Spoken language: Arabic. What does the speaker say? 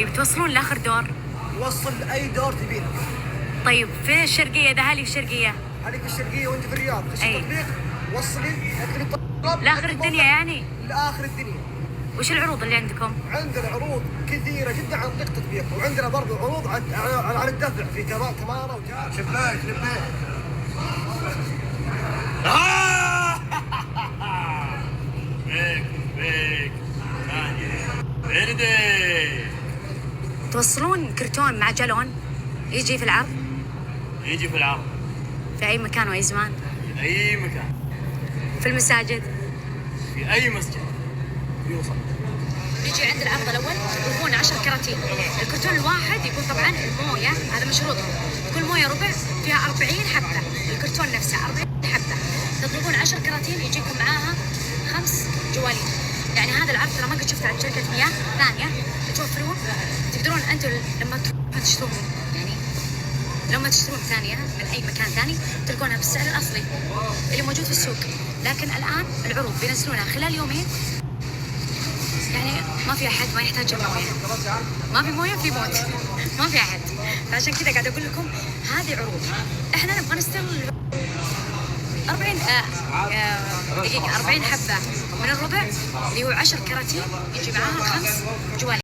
طيب توصلون لاخر دور؟ نوصل لاي دور تبينه. طيب في الشرقيه، اذا هالي في الشرقيه. هذيك في الشرقيه وانت في الرياض، خش التطبيق وصلي اكتبي الطلب لاخر الدنيا يعني؟ لاخر الدنيا. وش العروض اللي عندكم؟ عندنا عروض كثيره جدا عن طريق التطبيق، وعندنا برضو عروض على الدفع في كمارة وجار. شباك بيك بردي. توصلون كرتون مع جالون يجي في العرض؟ يجي في العرض في اي مكان واي زمان؟ في اي مكان، في المساجد؟ في اي مسجد يوصل. يجي عند العرض الاول يكون 10 كراتين، الكرتون الواحد يكون طبعا المويه، هذا مشروطهم، تكون مويه ربع فيها 40 حبه، الكرتون نفسه 40 حبه، تطلبون 10 كراتين يجيكم معاها 5 جوالين. يعني هذا العرض ترى ما قد شفته عند شركه مياه ثانيه توفرون، تقدرون انتم لما تروحون تشترون، يعني لما تشترون ثانيه من اي مكان ثاني تلقونها بالسعر الاصلي اللي موجود في السوق، لكن الان العروض بينزلونها خلال يومين، يعني ما في احد ما يحتاج المويه، ما في مويه في موت، ما في احد. فعشان كذا قاعد اقول لكم هذه عروض، احنا نبغى نستغل 40 دقيقة 40 حبة من الربع اللي هو 10 كراتين يجي معاها 5 جوال.